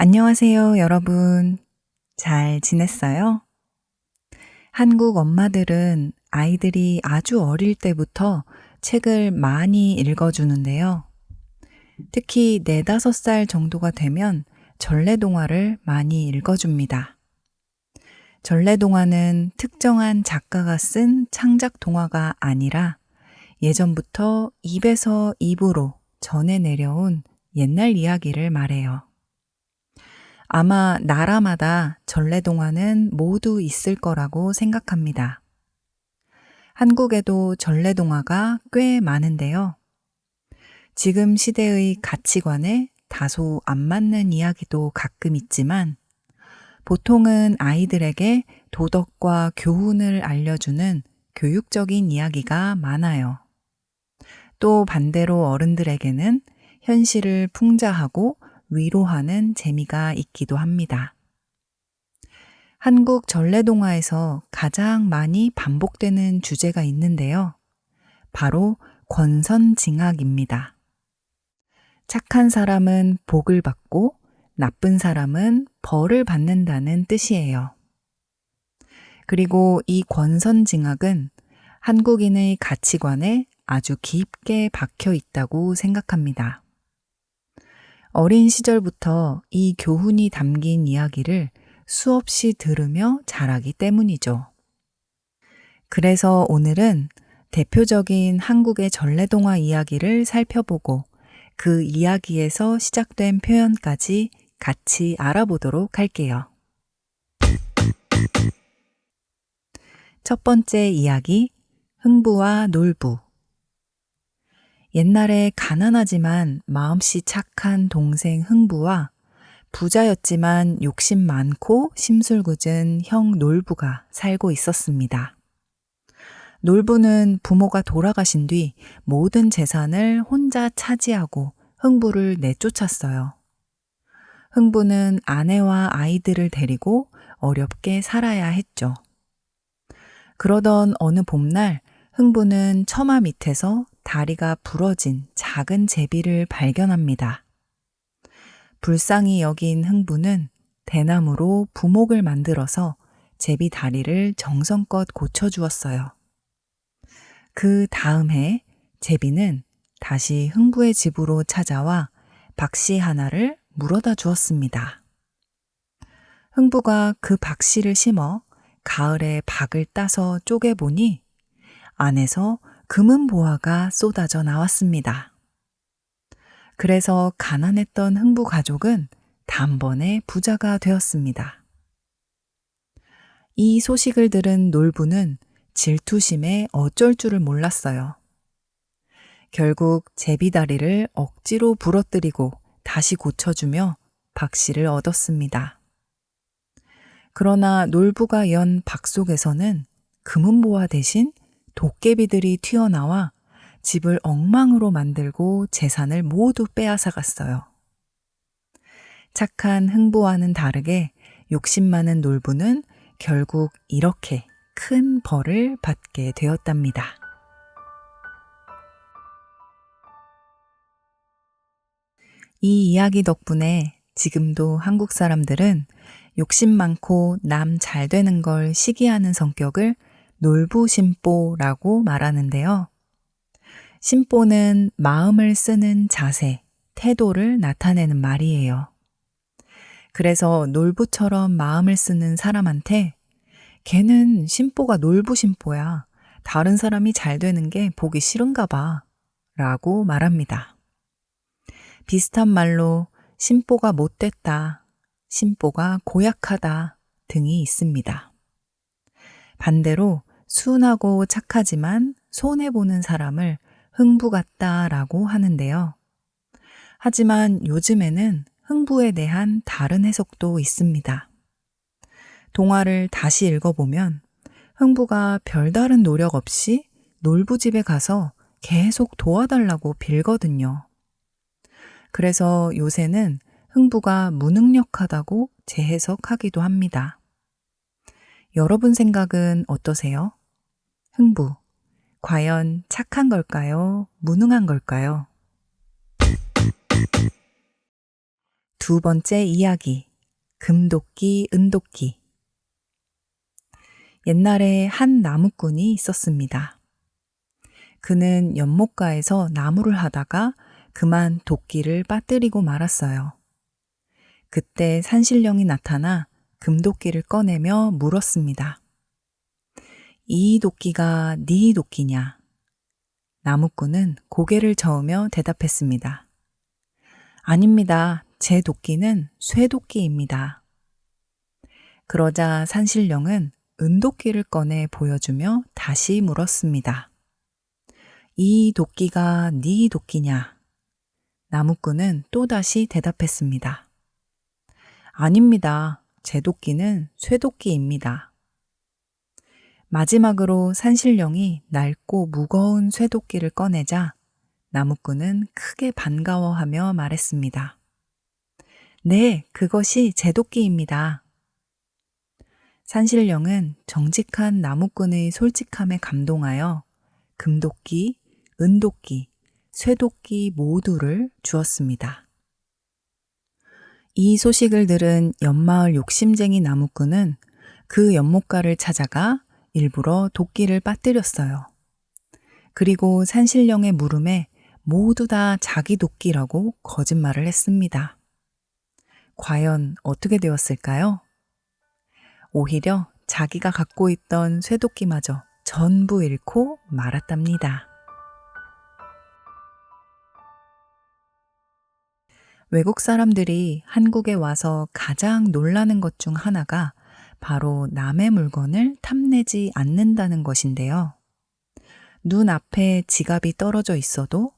안녕하세요, 여러분. 잘 지냈어요? 한국 엄마들은 아이들이 아주 어릴 때부터 책을 많이 읽어주는데요. 특히 4~5살 정도가 되면 전래동화를 많이 읽어줍니다. 전래동화는 특정한 작가가 쓴 창작 동화가 아니라 예전부터 입에서 입으로 전해 내려온 옛날 이야기를 말해요. 아마 나라마다 전래동화는 모두 있을 거라고 생각합니다. 한국에도 전래동화가 꽤 많은데요. 지금 시대의 가치관에 다소 안 맞는 이야기도 가끔 있지만 보통은 아이들에게 도덕과 교훈을 알려주는 교육적인 이야기가 많아요. 또 반대로 어른들에게는 현실을 풍자하고 위로하는 재미가 있기도 합니다. 한국 전래동화에서 가장 많이 반복되는 주제가 있는데요. 바로 권선징악입니다. 착한 사람은 복을 받고 나쁜 사람은 벌을 받는다는 뜻이에요. 그리고 이 권선징악은 한국인의 가치관에 아주 깊게 박혀 있다고 생각합니다. 어린 시절부터 이 교훈이 담긴 이야기를 수없이 들으며 자라기 때문이죠. 그래서 오늘은 대표적인 한국의 전래동화 이야기를 살펴보고 그 이야기에서 시작된 표현까지 같이 알아보도록 할게요. 첫 번째 이야기, 흥부와 놀부. 옛날에 가난하지만 마음씨 착한 동생 흥부와 부자였지만 욕심 많고 심술궂은 형 놀부가 살고 있었습니다. 놀부는 부모가 돌아가신 뒤 모든 재산을 혼자 차지하고 흥부를 내쫓았어요. 흥부는 아내와 아이들을 데리고 어렵게 살아야 했죠. 그러던 어느 봄날 흥부는 처마 밑에서 다리가 부러진 작은 제비를 발견합니다. 불쌍히 여긴 흥부는 대나무로 부목을 만들어서 제비 다리를 정성껏 고쳐주었어요. 그 다음 해 제비는 다시 흥부의 집으로 찾아와 박씨 하나를 물어다 주었습니다. 흥부가 그 박씨를 심어 가을에 박을 따서 쪼개보니 안에서 금은보화가 쏟아져 나왔습니다. 그래서 가난했던 흥부 가족은 단번에 부자가 되었습니다. 이 소식을 들은 놀부는 질투심에 어쩔 줄을 몰랐어요. 결국 제비다리를 억지로 부러뜨리고 다시 고쳐주며 박씨를 얻었습니다. 그러나 놀부가 연 박 속에서는 금은보화 대신 도깨비들이 튀어나와 집을 엉망으로 만들고 재산을 모두 빼앗아갔어요. 착한 흥부와는 다르게 욕심 많은 놀부는 결국 이렇게 큰 벌을 받게 되었답니다. 이 이야기 덕분에 지금도 한국 사람들은 욕심 많고 남 잘 되는 걸 시기하는 성격을 놀부심보라고 말하는데요. 심보는 마음을 쓰는 자세, 태도를 나타내는 말이에요. 그래서 놀부처럼 마음을 쓰는 사람한테 걔는 심보가 놀부심보야. 다른 사람이 잘 되는 게 보기 싫은가 봐. 라고 말합니다. 비슷한 말로 심보가 못됐다, 심보가 고약하다 등이 있습니다. 반대로 순하고 착하지만 손해보는 사람을 흥부 같다라고 하는데요. 하지만 요즘에는 흥부에 대한 다른 해석도 있습니다. 동화를 다시 읽어보면 흥부가 별다른 노력 없이 놀부 집에 가서 계속 도와달라고 빌거든요. 그래서 요새는 흥부가 무능력하다고 재해석하기도 합니다. 여러분 생각은 어떠세요? 흥부, 과연 착한 걸까요? 무능한 걸까요? 두 번째 이야기, 금도끼, 은도끼. 옛날에 한 나무꾼이 있었습니다. 그는 연못가에서 나무를 하다가 그만 도끼를 빠뜨리고 말았어요. 그때 산신령이 나타나 금도끼를 꺼내며 물었습니다. 이 도끼가 네 도끼냐? 나무꾼은 고개를 저으며 대답했습니다. 아닙니다. 제 도끼는 쇠도끼입니다. 그러자 산신령은 은도끼를 꺼내 보여주며 다시 물었습니다. 이 도끼가 네 도끼냐? 나무꾼은 또다시 대답했습니다. 아닙니다. 제 도끼는 쇠도끼입니다. 마지막으로 산신령이 낡고 무거운 쇠도끼를 꺼내자 나무꾼은 크게 반가워하며 말했습니다. 네, 그것이 제 도끼입니다. 산신령은 정직한 나무꾼의 솔직함에 감동하여 금도끼, 은도끼, 쇠도끼 모두를 주었습니다. 이 소식을 들은 옆마을 욕심쟁이 나무꾼은 그 연못가를 찾아가 일부러 도끼를 빠뜨렸어요. 그리고 산신령의 물음에 모두 다 자기 도끼라고 거짓말을 했습니다. 과연 어떻게 되었을까요? 오히려 자기가 갖고 있던 쇠도끼마저 전부 잃고 말았답니다. 외국 사람들이 한국에 와서 가장 놀라는 것 중 하나가 바로 남의 물건을 탐내지 않는다는 것인데요. 눈앞에 지갑이 떨어져 있어도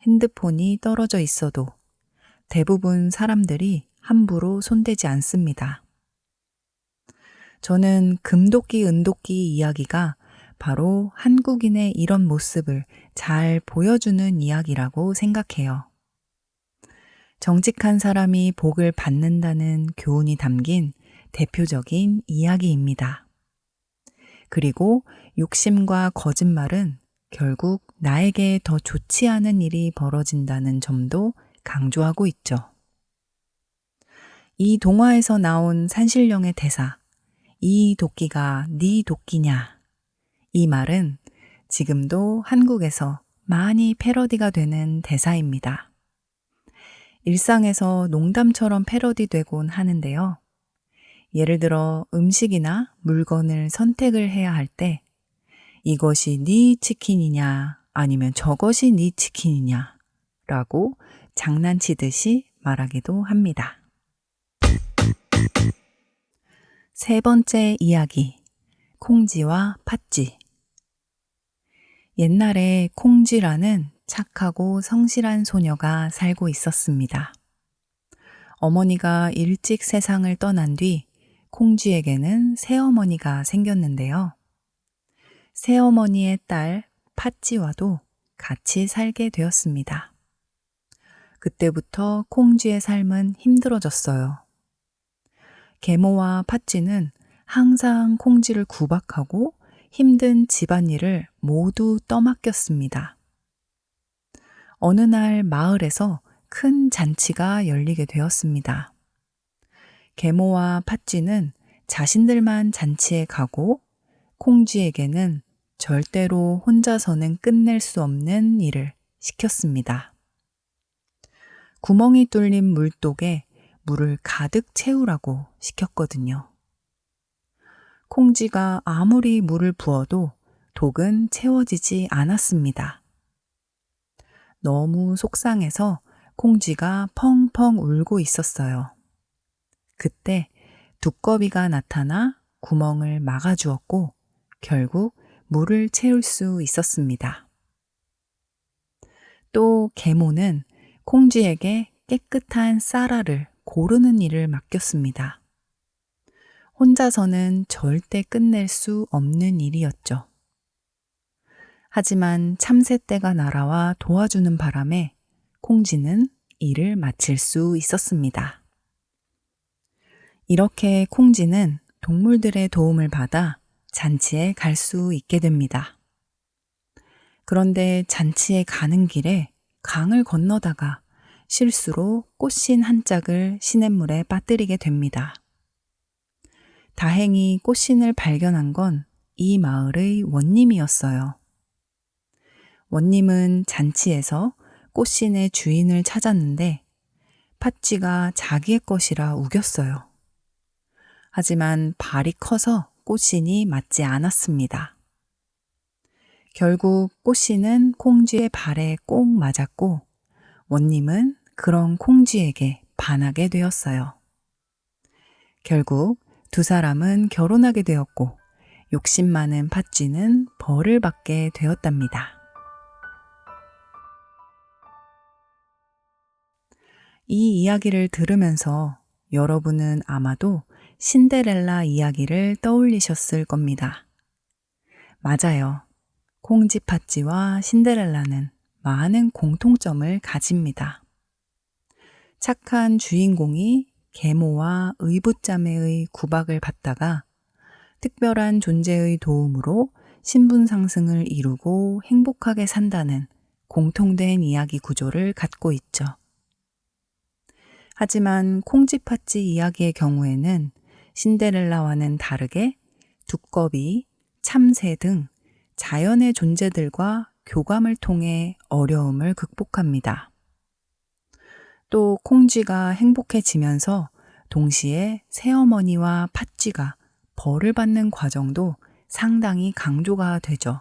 핸드폰이 떨어져 있어도 대부분 사람들이 함부로 손대지 않습니다. 저는 금도끼, 은도끼 이야기가 바로 한국인의 이런 모습을 잘 보여주는 이야기라고 생각해요. 정직한 사람이 복을 받는다는 교훈이 담긴 대표적인 이야기입니다. 그리고 욕심과 거짓말은 결국 나에게 더 좋지 않은 일이 벌어진다는 점도 강조하고 있죠. 이 동화에서 나온 산신령의 대사, 이 도끼가 네 도끼냐? 이 말은 지금도 한국에서 많이 패러디가 되는 대사입니다. 일상에서 농담처럼 패러디되곤 하는데요. 예를 들어 음식이나 물건을 선택을 해야 할 때 이것이 네 치킨이냐 아니면 저것이 네 치킨이냐 라고 장난치듯이 말하기도 합니다. 세 번째 이야기, 콩쥐와 팥쥐. 옛날에 콩쥐라는 착하고 성실한 소녀가 살고 있었습니다. 어머니가 일찍 세상을 떠난 뒤 콩쥐에게는 새어머니가 생겼는데요. 새어머니의 딸 팥쥐와도 같이 살게 되었습니다. 그때부터 콩쥐의 삶은 힘들어졌어요. 계모와 팥쥐는 항상 콩쥐를 구박하고 힘든 집안일을 모두 떠맡겼습니다. 어느 날 마을에서 큰 잔치가 열리게 되었습니다. 계모와 팥쥐는 자신들만 잔치에 가고 콩쥐에게는 절대로 혼자서는 끝낼 수 없는 일을 시켰습니다. 구멍이 뚫린 물독에 물을 가득 채우라고 시켰거든요. 콩쥐가 아무리 물을 부어도 독은 채워지지 않았습니다. 너무 속상해서 콩쥐가 펑펑 울고 있었어요. 그때 두꺼비가 나타나 구멍을 막아주었고 결국 물을 채울 수 있었습니다. 또 계모는 콩쥐에게 깨끗한 쌀알을 고르는 일을 맡겼습니다. 혼자서는 절대 끝낼 수 없는 일이었죠. 하지만 참새떼가 날아와 도와주는 바람에 콩쥐는 일을 마칠 수 있었습니다. 이렇게 콩쥐는 동물들의 도움을 받아 잔치에 갈 수 있게 됩니다. 그런데 잔치에 가는 길에 강을 건너다가 실수로 꽃신 한 짝을 시냇물에 빠뜨리게 됩니다. 다행히 꽃신을 발견한 건 이 마을의 원님이었어요. 원님은 잔치에서 꽃신의 주인을 찾았는데 팥쥐가 자기의 것이라 우겼어요. 하지만 발이 커서 꽃신이 맞지 않았습니다. 결국 꽃신은 콩쥐의 발에 꼭 맞았고 원님은 그런 콩쥐에게 반하게 되었어요. 결국 두 사람은 결혼하게 되었고 욕심 많은 팥쥐는 벌을 받게 되었답니다. 이 이야기를 들으면서 여러분은 아마도 신데렐라 이야기를 떠올리셨을 겁니다. 맞아요. 콩쥐 팥쥐와 신데렐라는 많은 공통점을 가집니다. 착한 주인공이 계모와 의붓자매의 구박을 받다가 특별한 존재의 도움으로 신분 상승을 이루고 행복하게 산다는 공통된 이야기 구조를 갖고 있죠. 하지만 콩쥐 팥쥐 이야기의 경우에는 신데렐라와는 다르게 두꺼비, 참새 등 자연의 존재들과 교감을 통해 어려움을 극복합니다. 또 콩쥐가 행복해지면서 동시에 새어머니와 팥쥐가 벌을 받는 과정도 상당히 강조가 되죠.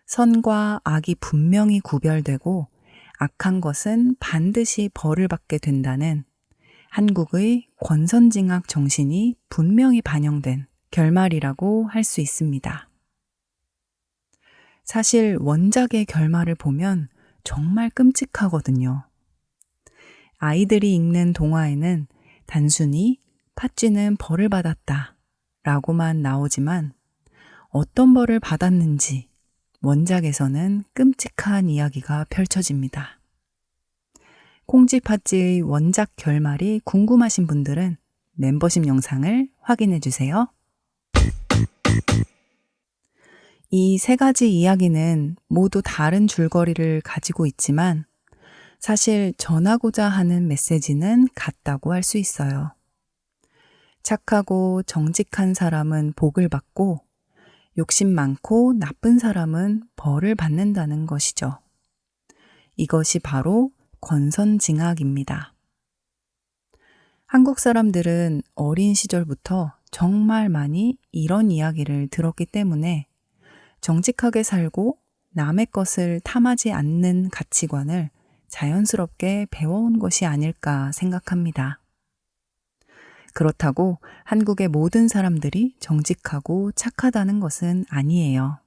선과 악이 분명히 구별되고 악한 것은 반드시 벌을 받게 된다는 한국의 권선징악 정신이 분명히 반영된 결말이라고 할 수 있습니다. 사실 원작의 결말을 보면 정말 끔찍하거든요. 아이들이 읽는 동화에는 단순히 팥쥐는 벌을 받았다 라고만 나오지만 어떤 벌을 받았는지 원작에서는 끔찍한 이야기가 펼쳐집니다. 콩쥐 팥쥐의 원작 결말이 궁금하신 분들은 멤버십 영상을 확인해 주세요. 이 세 가지 이야기는 모두 다른 줄거리를 가지고 있지만 사실 전하고자 하는 메시지는 같다고 할 수 있어요. 착하고 정직한 사람은 복을 받고 욕심 많고 나쁜 사람은 벌을 받는다는 것이죠. 이것이 바로 권선징악입니다. 한국 사람들은 어린 시절부터 정말 많이 이런 이야기를 들었기 때문에 정직하게 살고 남의 것을 탐하지 않는 가치관을 자연스럽게 배워온 것이 아닐까 생각합니다. 그렇다고 한국의 모든 사람들이 정직하고 착하다는 것은 아니에요.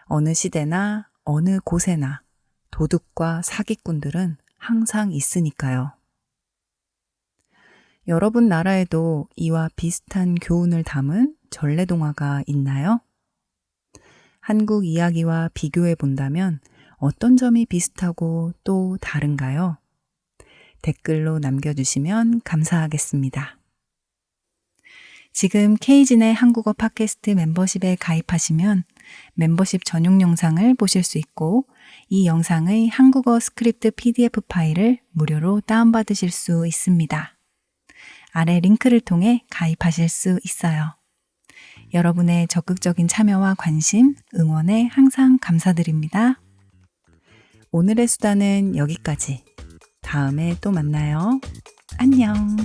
어느 시대나 어느 곳에나 도둑과 사기꾼들은 항상 있으니까요. 여러분 나라에도 이와 비슷한 교훈을 담은 전래동화가 있나요? 한국 이야기와 비교해 본다면 어떤 점이 비슷하고 또 다른가요? 댓글로 남겨주시면 감사하겠습니다. 지금 케이진의 한국어 팟캐스트 멤버십에 가입하시면 멤버십 전용 영상을 보실 수 있고 이 영상의 한국어 스크립트 PDF 파일을 무료로 다운받으실 수 있습니다. 아래 링크를 통해 가입하실 수 있어요. 여러분의 적극적인 참여와 관심, 응원에 항상 감사드립니다. 오늘의 수다는 여기까지. 다음에 또 만나요. 안녕.